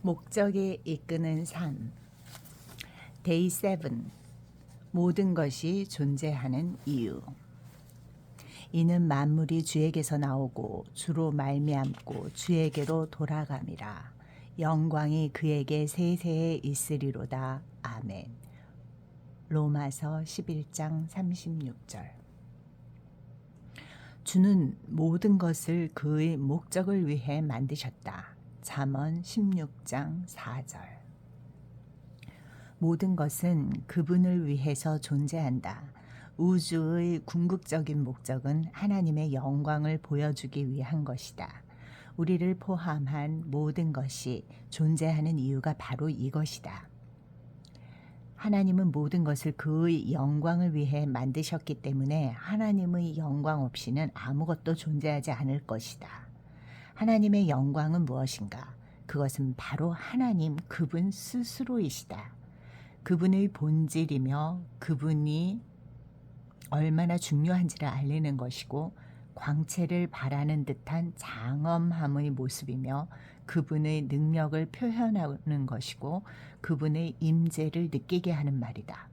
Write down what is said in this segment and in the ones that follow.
목적이 이끄는 삶. 데이 7. 모든 것이 존재하는 이유. 이는 만물이 주에게서 나오고 주로 말미암고 주에게로 돌아감이라. 영광이 그에게 세세에 있으리로다. 아멘. 로마서 11장 36절. 주는 모든 것을 그의 목적을 위해 만드셨다. 잠언 16장 4절. 모든 것은 그분을 위해서 존재한다. 우주의 궁극적인 목적은 하나님의 영광을 보여주기 위한 것이다. 우리를 포함한 모든 것이 존재하는 이유가 바로 이것이다. 하나님은 모든 것을 그의 영광을 위해 만드셨기 때문에 하나님의 영광 없이는 아무것도 존재하지 않을 것이다. 하나님의 영광은 무엇인가? 그것은 바로 하나님 그분 스스로이시다. 그분의 본질이며 그분이 얼마나 중요한지를 알리는 것이고 광채를 발하는 듯한 장엄함의 모습이며 그분의 능력을 표현하는 것이고 그분의 임재를 느끼게 하는 말이다.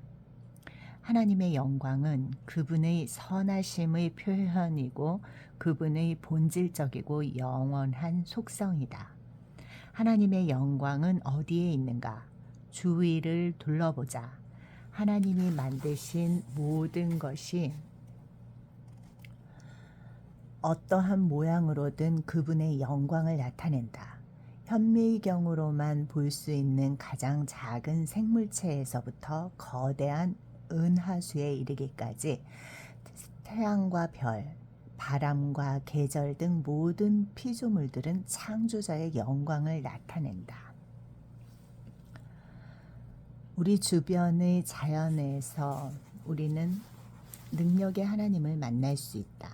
하나님의 영광은 그분의 선하심의 표현이고 그분의 본질적이고 영원한 속성이다. 하나님의 영광은 어디에 있는가? 주위를 둘러보자. 하나님이 만드신 모든 것이 어떠한 모양으로든 그분의 영광을 나타낸다. 현미경으로만 볼 수 있는 가장 작은 생물체에서부터 거대한 은하수에 이르기까지 태양과 별, 바람과 계절 등 모든 피조물들은 창조자의 영광을 나타낸다. 우리 주변의 자연에서 우리는 능력의 하나님을 만날 수 있다.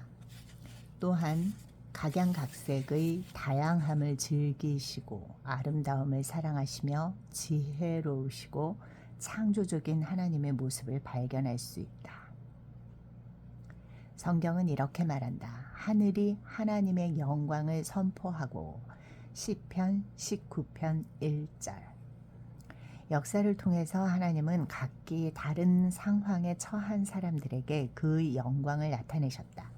또한 각양각색의 다양함을 즐기시고 아름다움을 사랑하시며 지혜로우시고 창조적인 하나님의 모습을 발견할 수 있다. 성경은 이렇게 말한다. 하늘이 하나님의 영광을 선포하고 시편 19편 1절. 역사를 통해서 하나님은 각기 다른 상황에 처한 사람들에게 그의 영광을 나타내셨다.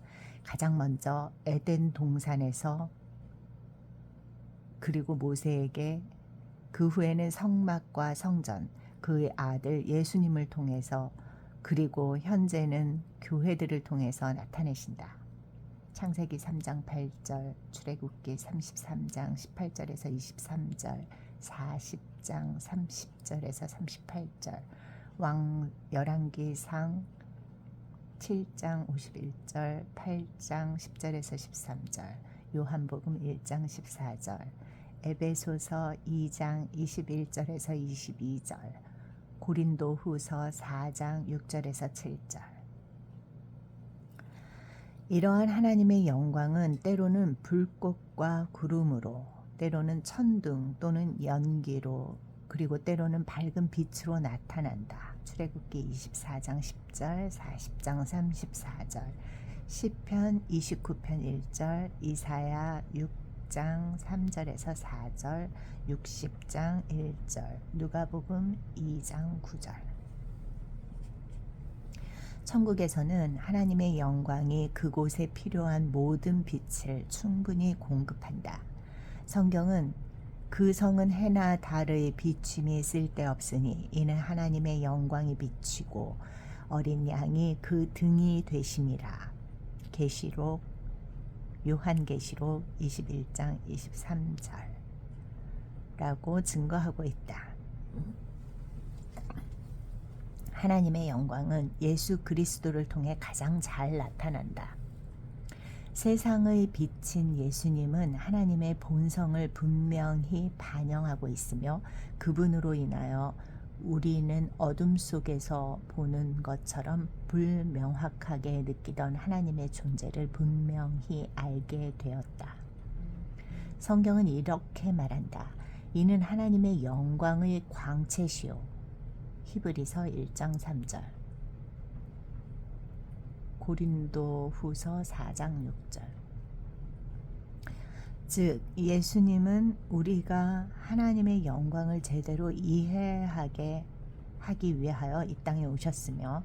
가장 먼저 에덴 동산에서 그리고 모세에게 그 후에는 성막과 성전, 그의 아들 예수님을 통해서 그리고 현재는 교회들을 통해서 나타내신다. 창세기 3장 8절, 출애굽기 33장 18절에서 23절, 40장 30절에서 38절, 왕 열왕기상 7장 51절, 8장 10절에서 13절, 요한복음 1장 14절, 에베소서 2장 21절에서 22절, 고린도후서 4장 6절에서 7절. 이러한 하나님의 영광은 때로는 불꽃과 구름으로, 때로는 천둥 또는 연기로, 그리고 때로는 밝은 빛으로 나타난다. 출애굽기 24장 10절, 40장 34절, 시편 29편 1절, 이사야 6장 3절에서 4절, 60장 1절, 누가복음 2장 9절. 천국에서는 하나님의 영광이 그곳에 필요한 모든 빛을 충분히 공급한다. 성경은 그 성은 해나 달의 비춤이 쓸데없으니 이는 하나님의 영광이 비치고 어린 양이 그 등이 되심이라. 계시록 요한계시록 21장 23절라고 증거하고 있다. 하나님의 영광은 예수 그리스도를 통해 가장 잘 나타난다. 세상의 빛인 예수님은 하나님의 본성을 분명히 반영하고 있으며 그분으로 인하여 우리는 어둠 속에서 보는 것처럼 불명확하게 느끼던 하나님의 존재를 분명히 알게 되었다. 성경은 이렇게 말한다. 이는 하나님의 영광의 광채시요. 히브리서 1장 3절, 고린도후서 4장 6절. 즉 예수님은 우리가 하나님의 영광을 제대로 이해하게 하기 위하여 이 땅에 오셨으며,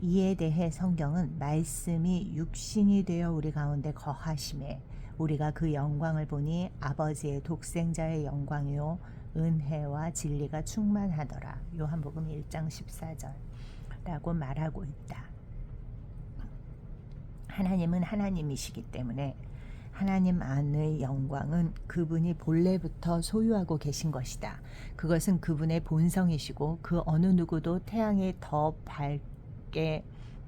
이에 대해 성경은 말씀이 육신이 되어 우리 가운데 거하심에 우리가 그 영광을 보니 아버지의 독생자의 영광이요 은혜와 진리가 충만하더라. 요한복음 1장 14절라고 말하고 있다. 하나님은 하나님이시기 때문에 하나님 안의 영광은 그분이 본래부터 소유하고 계신 것이다. 그것은 그분의 본성이시고 그 어느 누구도 태양이 더 밝게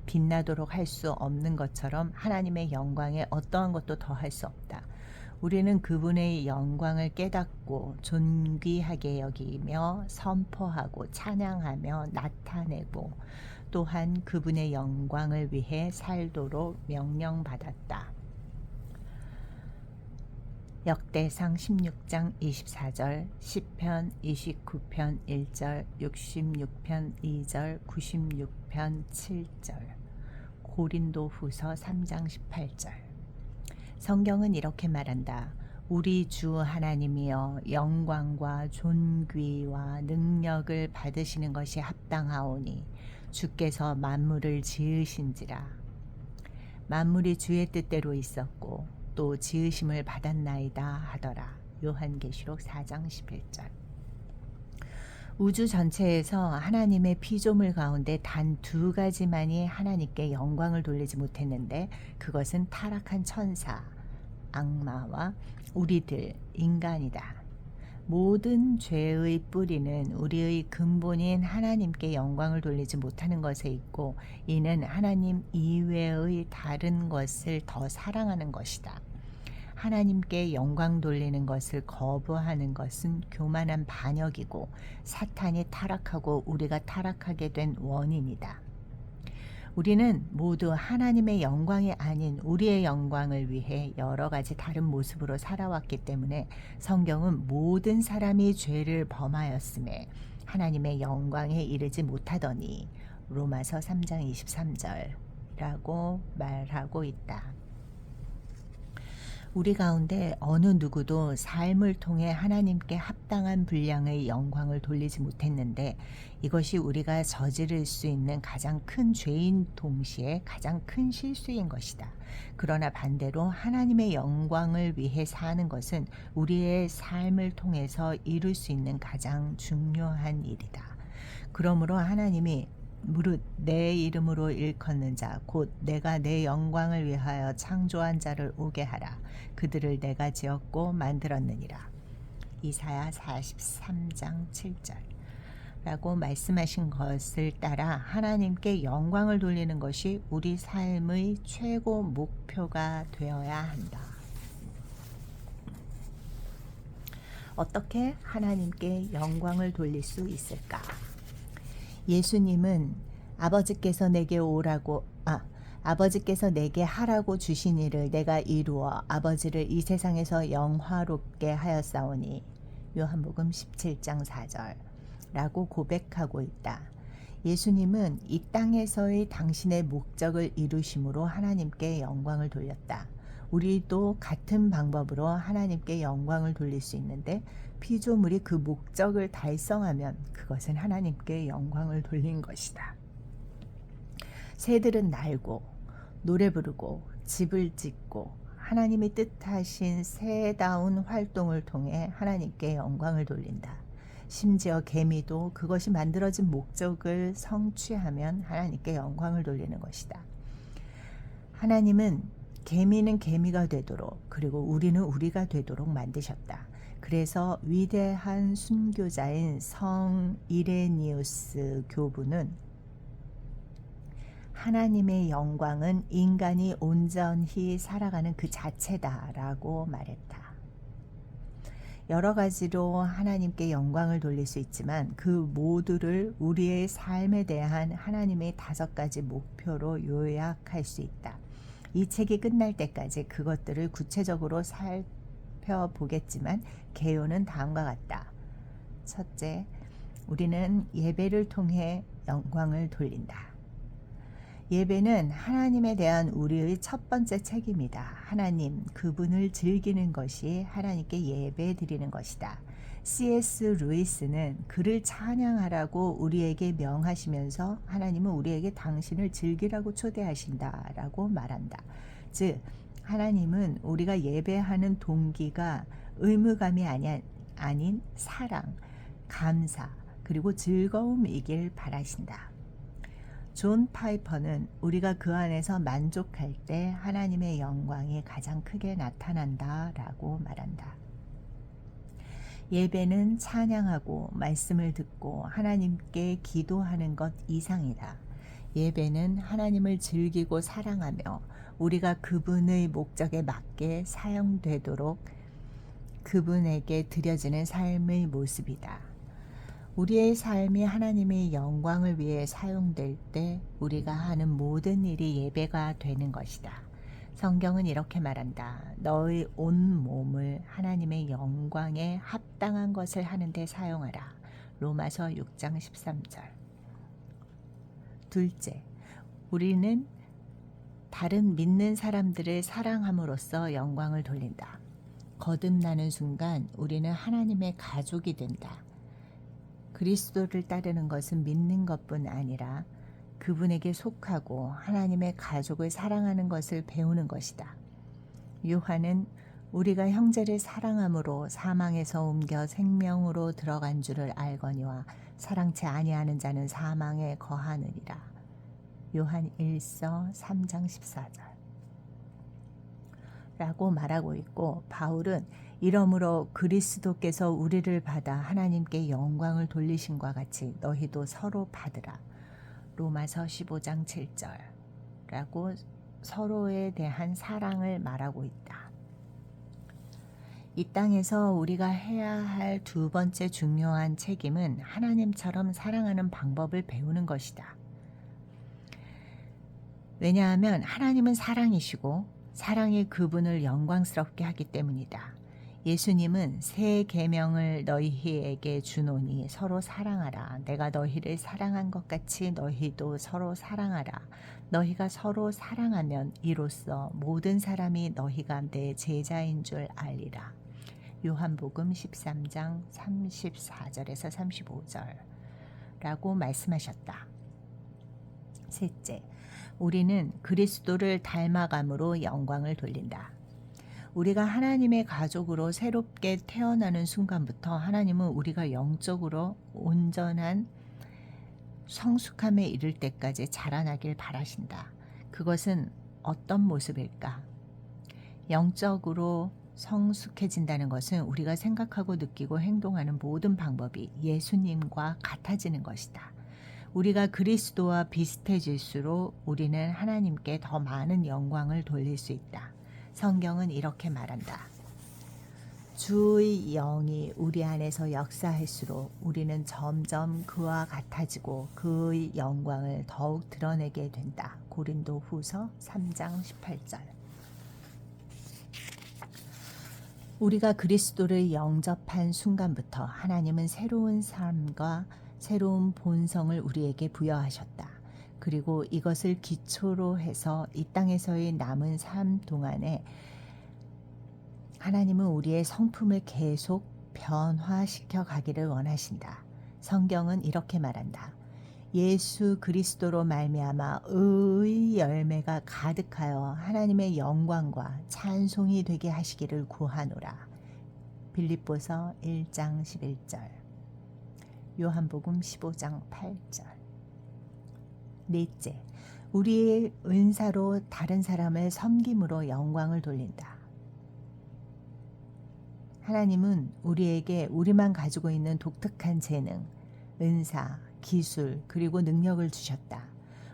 빛나도록 할 수 없는 것처럼 하나님의 영광에 어떠한 것도 더할 수 없다. 우리는 그분의 영광을 깨닫고 존귀하게 여기며 선포하고 찬양하며 나타내고 또한 그분의 영광을 위해 살도록 명령받았다. 역대상 16장 24절, 시편 29편 1절, 66편 2절, 96편 7절, 고린도후서 3장 18절. 성경은 이렇게 말한다. 우리 주 하나님이여 영광과 존귀와 능력을 받으시는 것이 합당하오니 주께서 만물을 지으신지라. 만물이 주의 뜻대로 있었고 또 지으심을 받았나이다 하더라. 요한계시록 4장 11절. 우주 전체에서 하나님의 피조물 가운데 단 두 가지만이 하나님께 영광을 돌리지 못했는데 그것은 타락한 천사, 악마와 우리들, 인간이다. 모든 죄의 뿌리는 우리의 근본인 하나님께 영광을 돌리지 못하는 것에 있고, 이는 하나님 이외의 다른 것을 더 사랑하는 것이다. 하나님께 영광 돌리는 것을 거부하는 것은 교만한 반역이고 사탄이 타락하고 우리가 타락하게 된 원인이다. 우리는 모두 하나님의 영광이 아닌 우리의 영광을 위해 여러 가지 다른 모습으로 살아왔기 때문에 성경은 모든 사람이 죄를 범하였음에 하나님의 영광에 이르지 못하더니 로마서 3장 23절이라고 말하고 있다. 우리 가운데 어느 누구도 삶을 통해 하나님께 합당한 분량의 영광을 돌리지 못했는데 이것이 우리가 저지를 수 있는 가장 큰 죄인 동시에 가장 큰 실수인 것이다. 그러나 반대로 하나님의 영광을 위해 사는 것은 우리의 삶을 통해서 이룰 수 있는 가장 중요한 일이다. 그러므로 하나님이 무릇 내 이름으로 일컫는 자 곧 내가 내 영광을 위하여 창조한 자를 오게 하라. 그들을 내가 지었고 만들었느니라. 이사야 43장 7절 라고 말씀하신 것을 따라 하나님께 영광을 돌리는 것이 우리 삶의 최고 목표가 되어야 한다. 어떻게 하나님께 영광을 돌릴 수 있을까? 예수님은 아버지께서 내게 하라고 주신 일을 내가 이루어 아버지를 이 세상에서 영화롭게 하였사오니 요한복음 17장 4절라고 고백하고 있다. 예수님은 이 땅에서의 당신의 목적을 이루심으로 하나님께 영광을 돌렸다. 우리도 같은 방법으로 하나님께 영광을 돌릴 수 있는데 피조물이 그 목적을 달성하면 그것은 하나님께 영광을 돌린 것이다. 새들은 날고 노래 부르고 집을 짓고 하나님이 뜻하신 새다운 활동을 통해 하나님께 영광을 돌린다. 심지어 개미도 그것이 만들어진 목적을 성취하면 하나님께 영광을 돌리는 것이다. 하나님은 개미는 개미가 되도록 그리고 우리는 우리가 되도록 만드셨다. 그래서 위대한 순교자인 성 이레니우스 교부는 하나님의 영광은 인간이 온전히 살아가는 그 자체다라고 말했다. 여러 가지로 하나님께 영광을 돌릴 수 있지만 그 모두를 우리의 삶에 대한 하나님의 5가지 목표로 요약할 수 있다. 이 책이 끝날 때까지 그것들을 구체적으로 살펴보겠지만 개요는 다음과 같다. 첫째, 우리는 예배를 통해 영광을 돌린다. 예배는 하나님에 대한 우리의 첫 번째 책임이다. 하나님, 그분을 즐기는 것이 하나님께 예배 드리는 것이다. C.S. 루이스는 그를 찬양하라고 우리에게 명하시면서 하나님은 우리에게 당신을 즐기라고 초대하신다라고 말한다. 즉, 하나님은 우리가 예배하는 동기가 의무감이 아닌 사랑, 감사, 그리고 즐거움이길 바라신다. 존 파이퍼는 우리가 그 안에서 만족할 때 하나님의 영광이 가장 크게 나타난다 라고 말한다. 예배는 찬양하고 말씀을 듣고 하나님께 기도하는 것 이상이다. 예배는 하나님을 즐기고 사랑하며 우리가 그분의 목적에 맞게 사용되도록 그분에게 드려지는 삶의 모습이다. 우리의 삶이 하나님의 영광을 위해 사용될 때 우리가 하는 모든 일이 예배가 되는 것이다. 성경은 이렇게 말한다. 너의 온 몸을 하나님의 영광에 합당한 것을 하는데 사용하라. 로마서 6장 13절. 둘째, 우리는 다른 믿는 사람들을 사랑함으로써 영광을 돌린다. 거듭나는 순간 우리는 하나님의 가족이 된다. 그리스도를 따르는 것은 믿는 것뿐 아니라 그분에게 속하고 하나님의 가족을 사랑하는 것을 배우는 것이다. 요한은 우리가 형제를 사랑함으로 사망에서 옮겨 생명으로 들어간 줄을 알거니와 사랑치 아니하는 자는 사망에 거하느니라. 요한 1서 3장 14절 라고 말하고 있고, 바울은 이러므로 그리스도께서 우리를 받아 하나님께 영광을 돌리심과 같이 너희도 서로 받으라. 로마서 15장 7절 라고 서로에 대한 사랑을 말하고 있다. 이 땅에서 우리가 해야 할 두 번째 중요한 책임은 하나님처럼 사랑하는 방법을 배우는 것이다. 왜냐하면 하나님은 사랑이시고 사랑이 그분을 영광스럽게 하기 때문이다. 예수님은 새 계명을 너희에게 주노니 서로 사랑하라. 내가 너희를 사랑한 것 같이 너희도 서로 사랑하라. 너희가 서로 사랑하면 이로써 모든 사람이 너희가 내 제자인 줄 알리라. 요한복음 13장 34절에서 35절라고 말씀하셨다. 셋째, 우리는 그리스도를 닮아감으로 영광을 돌린다. 우리가 하나님의 가족으로 새롭게 태어나는 순간부터 하나님은 우리가 영적으로 온전한 성숙함에 이를 때까지 자라나길 바라신다. 그것은 어떤 모습일까? 영적으로 성숙해진다는 것은 우리가 생각하고 느끼고 행동하는 모든 방법이 예수님과 같아지는 것이다. 우리가 그리스도와 비슷해질수록 우리는 하나님께 더 많은 영광을 돌릴 수 있다. 성경은 이렇게 말한다. 주의 영이 우리 안에서 역사할수록 우리는 점점 그와 같아지고 그의 영광을 더욱 드러내게 된다. 고린도후서 3장 18절. 우리가 그리스도를 영접한 순간부터 하나님은 새로운 삶과 새로운 본성을 우리에게 부여하셨다. 그리고 이것을 기초로 해서 이 땅에서의 남은 삶 동안에 하나님은 우리의 성품을 계속 변화시켜 가기를 원하신다. 성경은 이렇게 말한다. 예수 그리스도로 말미암아 의의 열매가 가득하여 하나님의 영광과 찬송이 되게 하시기를 구하노라. 빌립보서 1장 11절, 요한복음 15장 8절. 넷째, 우리의 은사로 다른 사람을 섬김으로 영광을 돌린다. 하나님은 우리에게 우리만 가지고 있는 독특한 재능, 은사, 기술, 그리고 능력을 주셨다.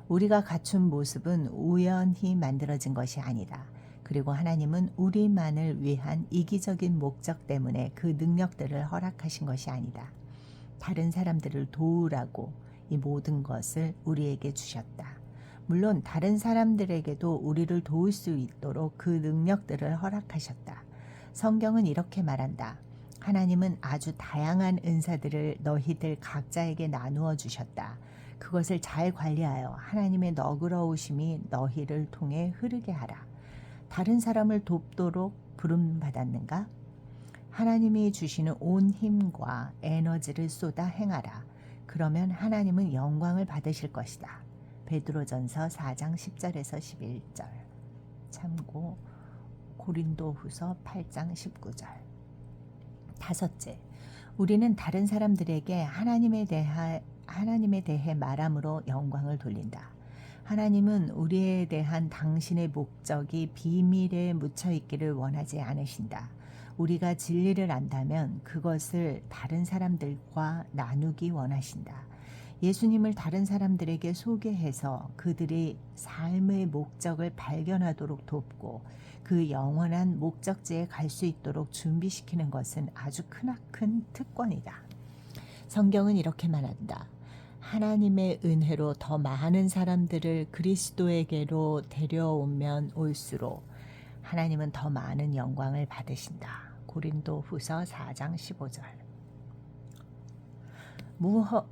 우리가 갖춘 모습은 우연히 만들어진 것이 아니다. 그리고 하나님은 우리만을 위한 이기적인 목적 때문에 그 능력들을 허락하신 것이 아니다. 다른 사람들을 도우라고 이 모든 것을 우리에게 주셨다. 물론 다른 사람들에게도 우리를 도울 수 있도록 그 능력들을 허락하셨다. 성경은 이렇게 말한다. 하나님은 아주 다양한 은사들을 너희들 각자에게 나누어 주셨다. 그것을 잘 관리하여 하나님의 너그러우심이 너희를 통해 흐르게 하라. 다른 사람을 돕도록 부름받았는가? 하나님이 주시는 온 힘과 에너지를 쏟아 행하라. 그러면 하나님은 영광을 받으실 것이다. 베드로전서 4장 10절에서 11절. 참고 고린도후서 8장 19절. 다섯째, 우리는 다른 사람들에게 하나님에 대해 말함으로 영광을 돌린다. 하나님은 우리에 대한 당신의 목적이 비밀에 묻혀 있기를 원하지 않으신다. 우리가 진리를 안다면 그것을 다른 사람들과 나누기 원하신다. 예수님을 다른 사람들에게 소개해서 그들이 삶의 목적을 발견하도록 돕고 그 영원한 목적지에 갈 수 있도록 준비시키는 것은 아주 크나큰 특권이다. 성경은 이렇게 말한다. 하나님의 은혜로 더 많은 사람들을 그리스도에게로 데려오면 올수록 하나님은 더 많은 영광을 받으신다. 고린도후서 4장 15절.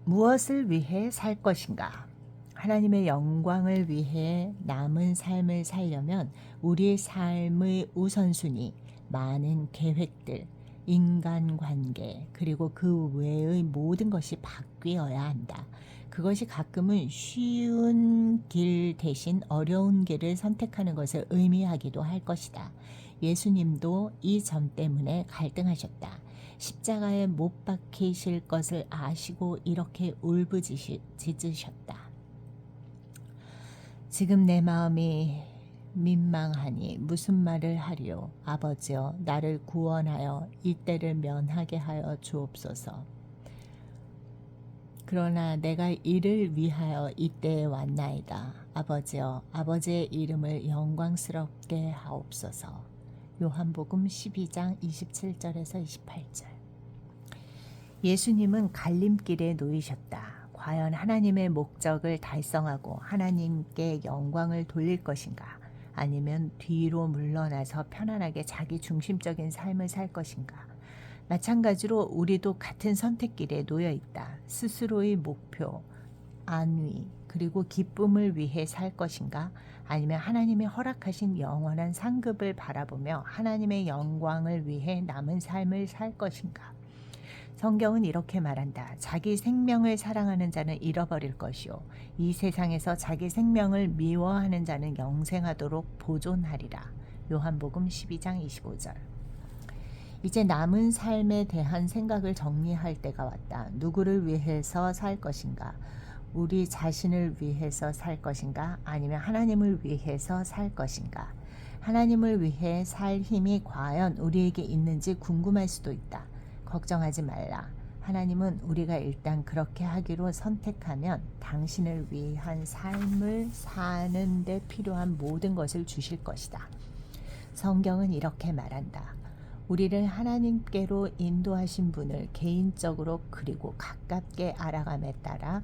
무엇을 위해 살 것인가? 하나님의 영광을 위해 남은 삶을 살려면 우리의 삶의 우선순위, 많은 계획들, 인간관계, 그리고 그 외의 모든 것이 바뀌어야 한다. 그것이 가끔은 쉬운 길 대신 어려운 길을 선택하는 것을 의미하기도 할 것이다. 예수님도 이 점 때문에 갈등하셨다. 십자가에 못 박히실 것을 아시고 이렇게 울부짖으셨다. 지금 내 마음이 민망하니 무슨 말을 하리요. 아버지여, 나를 구원하여 이 때를 면하게 하여 주옵소서. 그러나 내가 이를 위하여 이 때에 왔나이다. 아버지여, 아버지의 이름을 영광스럽게 하옵소서. 요한복음 12장 27절에서 28절. 예수님은 갈림길에 놓이셨다. 과연 하나님의 목적을 달성하고 하나님께 영광을 돌릴 것인가? 아니면 뒤로 물러나서 편안하게 자기 중심적인 삶을 살 것인가? 마찬가지로 우리도 같은 선택길에 놓여 있다. 스스로의 목표, 안위, 그리고 기쁨을 위해 살 것인가? 아니면 하나님이 허락하신 영원한 상급을 바라보며 하나님의 영광을 위해 남은 삶을 살 것인가? 성경은 이렇게 말한다. 자기 생명을 사랑하는 자는 잃어버릴 것이요, 이 세상에서 자기 생명을 미워하는 자는 영생하도록 보존하리라. 요한복음 12장 25절. 이제 남은 삶에 대한 생각을 정리할 때가 왔다. 누구를 위해서 살 것인가? 우리 자신을 위해서 살 것인가? 아니면 하나님을 위해서 살 것인가? 하나님을 위해 살 힘이 과연 우리에게 있는지 궁금할 수도 있다. 걱정하지 말라. 하나님은 우리가 일단 그렇게 하기로 선택하면 당신을 위한 삶을 사는 데 필요한 모든 것을 주실 것이다. 성경은 이렇게 말한다. 우리를 하나님께로 인도하신 분을 개인적으로 그리고 가깝게 알아감에 따라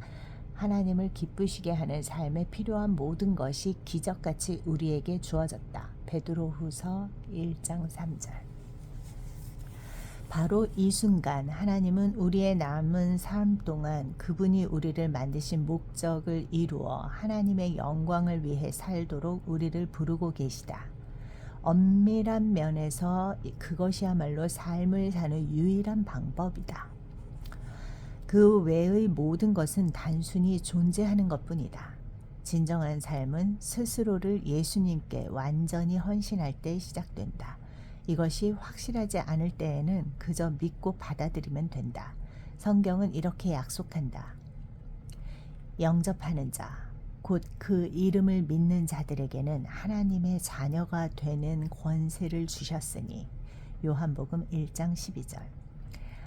하나님을 기쁘시게 하는 삶에 필요한 모든 것이 기적같이 우리에게 주어졌다. 베드로후서 1장 3절. 바로 이 순간 하나님은 우리의 남은 삶 동안 그분이 우리를 만드신 목적을 이루어 하나님의 영광을 위해 살도록 우리를 부르고 계시다. 엄밀한 면에서 그것이야말로 삶을 사는 유일한 방법이다. 그 외의 모든 것은 단순히 존재하는 것뿐이다. 진정한 삶은 스스로를 예수님께 완전히 헌신할 때 시작된다. 이것이 확실하지 않을 때에는 그저 믿고 받아들이면 된다. 성경은 이렇게 약속한다. 영접하는 자, 곧 그 이름을 믿는 자들에게는 하나님의 자녀가 되는 권세를 주셨으니. 요한복음 1장 12절.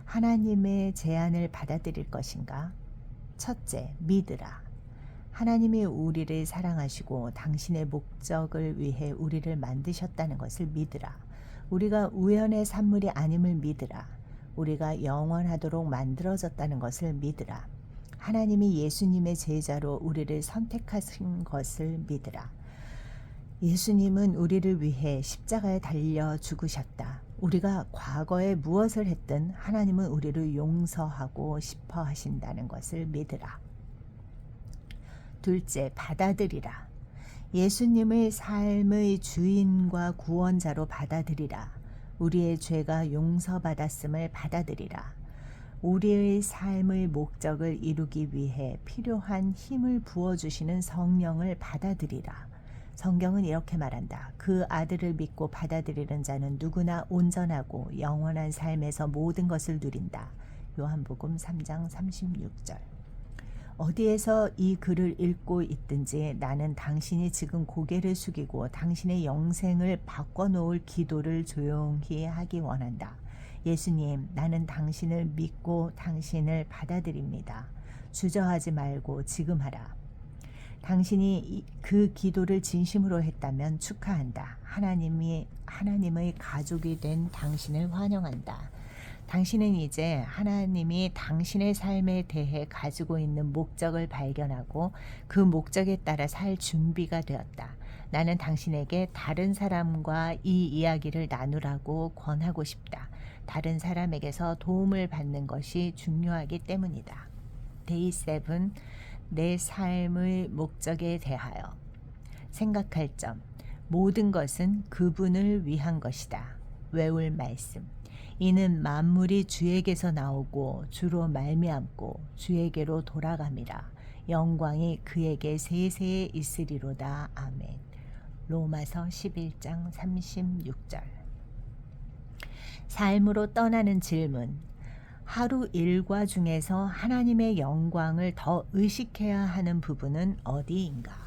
하나님의 제안을 받아들일 것인가? 첫째, 믿으라. 하나님이 우리를 사랑하시고 당신의 목적을 위해 우리를 만드셨다는 것을 믿으라. 우리가 우연의 산물이 아님을 믿으라. 우리가 영원하도록 만들어졌다는 것을 믿으라. 하나님이 예수님의 제자로 우리를 선택하신 것을 믿으라. 예수님은 우리를 위해 십자가에 달려 죽으셨다. 우리가 과거에 무엇을 했든 하나님은 우리를 용서하고 싶어 하신다는 것을 믿으라. 둘째, 받아들이라. 예수님을 삶의 주인과 구원자로 받아들이라. 우리의 죄가 용서받았음을 받아들이라. 우리의 삶의 목적을 이루기 위해 필요한 힘을 부어주시는 성령을 받아들이라. 성경은 이렇게 말한다. 그 아들을 믿고 받아들이는 자는 누구나 온전하고 영원한 삶에서 모든 것을 누린다. 요한복음 3장 36절. 어디에서 이 글을 읽고 있든지 나는 당신이 지금 고개를 숙이고 당신의 영생을 바꿔놓을 기도를 조용히 하기 원한다. 예수님, 나는 당신을 믿고 당신을 받아들입니다. 주저하지 말고 지금 하라. 당신이 그 기도를 진심으로 했다면 축하한다. 하나님의 가족이 된 당신을 환영한다. 당신은 이제 하나님이 당신의 삶에 대해 가지고 있는 목적을 발견하고 그 목적에 따라 살 준비가 되었다. 나는 당신에게 다른 사람과 이 이야기를 나누라고 권하고 싶다. 다른 사람에게서 도움을 받는 것이 중요하기 때문이다. 데이 7, 내 삶의 목적에 대하여 생각할 점. 모든 것은 그분을 위한 것이다. 외울 말씀. 이는 만물이 주에게서 나오고 주로 말미암고 주에게로 돌아감이라. 영광이 그에게 세세에 있으리로다. 아멘. 로마서 11장 36절. 삶으로 떠나는 질문. 하루 일과 중에서 하나님의 영광을 더 의식해야 하는 부분은 어디인가?